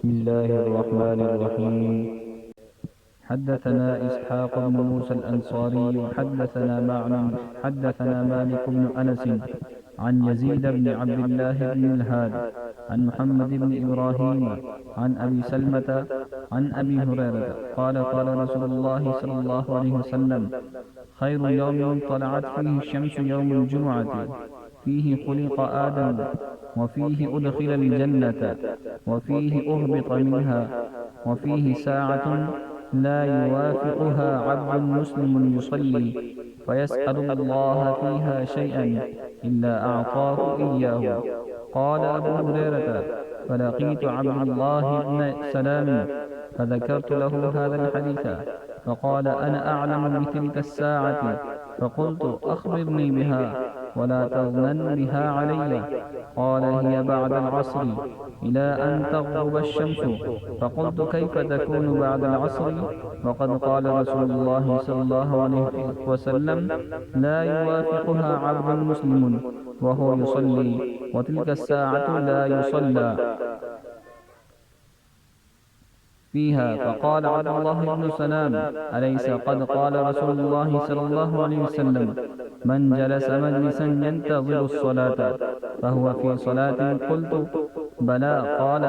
بسم الله الرحمن الرحيم. حدثنا إسحاق بن موسى الأنصاري حدثنا مالك بن أنس عن يزيد بن عبد الله بن الهاد عن محمد بن إبراهيم عن أبي سلمة عن أبي هريرة قال قال رسول الله صلى الله عليه وسلم خير يوم طلعت فيه الشمس يوم الجمعة فيه خلق آدم وفيه أدخل الجنة وفيه أهبط منها وفيه ساعة لا يوافقها عبد مسلم يصلي فيسأل الله فيها شيئا إلا أعطاه إياه. قال أبو هريرة فلقيت عبد الله بن سلام فذكرت له هذا الحديث فقال أنا أعلم بتلك الساعة فقلت أخبرني بها ولا تغنن بها علي. قال هي بعد العصر إلى أن تغرب الشمس. فقلت كيف تكون بعد العصر وقد قال رسول الله صلى الله عليه وسلم لا يوافقها عبد مسلم وهو يصلي وتلك الساعة لا يصلى فيها. فقال عبد الله بن سلام أليس قد قال رسول الله صلى الله عليه وسلم من جلس مجلسا ينتظر الصلاة فهو في صلاة. قلت بلى. قال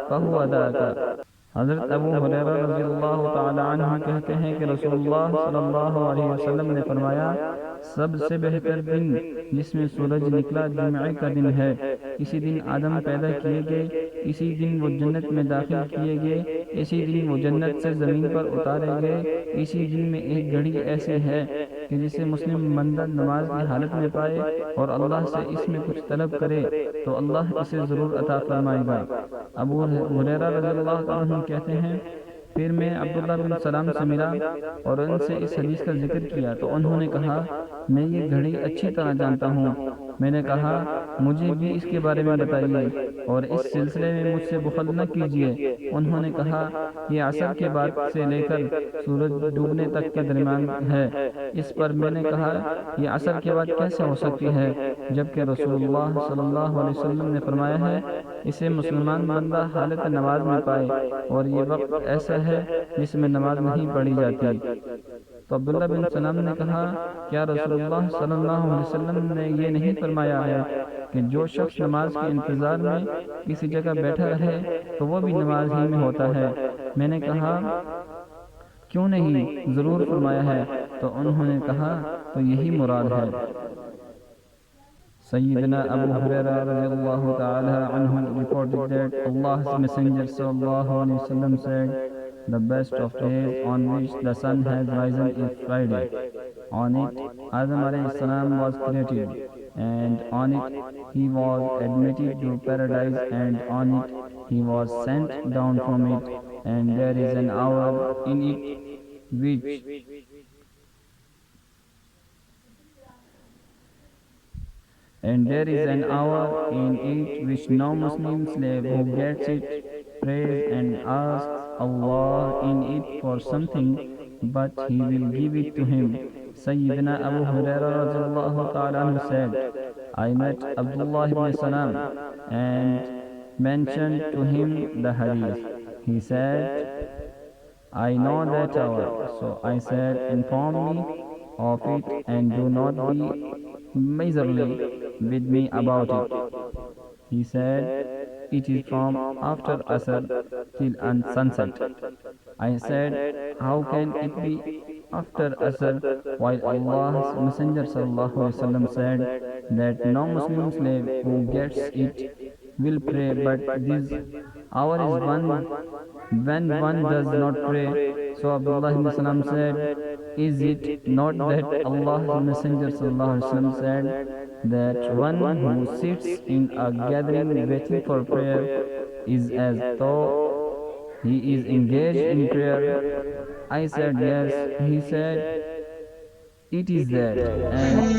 فهو ذاك. حضرت ابو ہریرہ رضی اللہ تعالی عنہ کہتے ہیں کہ رسول اللہ صلی اللہ علیہ وسلم نے فرمایا سب سے بہتر دن جس میں سورج نکلا جمعے کا دن ہے. اسی دن آدم پیدا کیے گئے, اسی دن وہ جنت میں داخل کیے گئے, اسی دن وہ جنت سے زمین پر اتارے گئے. اسی دن میں ایک گھڑی ایسے ہے کہ جسے مسلم بندہ نماز کی حالت میں پائے اور اللہ سے اس میں کچھ طلب کرے تو اللہ اسے ضرور عطا فرمائے گا. ابو ہریرہ رضی اللہ عنہ کہتے ہیں پھر میں عبداللہ بن سلام سے ملا اور ان سے اس حدیث کا ذکر کیا تو انہوں نے کہا میں یہ گھڑی اچھی طرح جانتا ہوں. میں نے کہا مجھے بھی اس کے بارے میں بتائیے اور اس سلسلے میں مجھ سے بخل نہ کیجیے. انہوں نے کہا یہ عصر کے بعد سے لے کر سورج ڈوبنے تک کے درمیان ہے. اس پر میں نے کہا یہ عصر کے بعد کیسے ہو سکتی ہے جبکہ رسول اللہ صلی اللہ علیہ وسلم نے فرمایا ہے اسے مسلمان بندہ حالت نماز میں پائے اور یہ وقت ایسا ہے جس میں نماز نہیں پڑھی جاتی. تو عبداللہ بن سلام نے کہا کیا رسول اللہ صلی اللہ علیہ وسلم نے یہ نہیں فرمایا ہے کہ جو شخص نماز کے انتظار میں کسی جگہ بیٹھا رہے تو وہ بھی نماز ہی میں ہوتا ہے؟ میں نے کہا کیوں نہیں, ضرور فرمایا ہے. تو انہوں نے کہا تو یہی مراد ہے. Sayyidina Abu Hurairah radiallahu ta'ala anhu reported that Allah's Messenger sallallahu alayhi wa sallam said, the best of days on which the sun has risen is Friday. On it, Adam alayhi salam was created, and on it he was admitted to paradise, and on it he was sent down from it, and there is an hour in it which no Muslim slave who gets it prays and asks Allah in it for something, but he will give it to him. Sayyidina Abu Hurairah radhiyallahu ta'ala anhu said, I met Abdullah ibn Salam and mentioned to him the hadith. He said, I know that hour. So I said, inform me of it and do not be miserly with me about it. He said, it is from after Asr till sunset. I said, how can it be after Asr while Allah's Messenger sallallahu alaihi wasallam said that no Muslim slave who gets it will pray, but this hour is when one does not pray. So Abdullah ibn Salam said, is it not that Allah's Messenger sallallahu alaihi wasallam said that one who sits in a gathering waiting for prayer is as though he is engaged in prayer? I said yes. He said it is that. And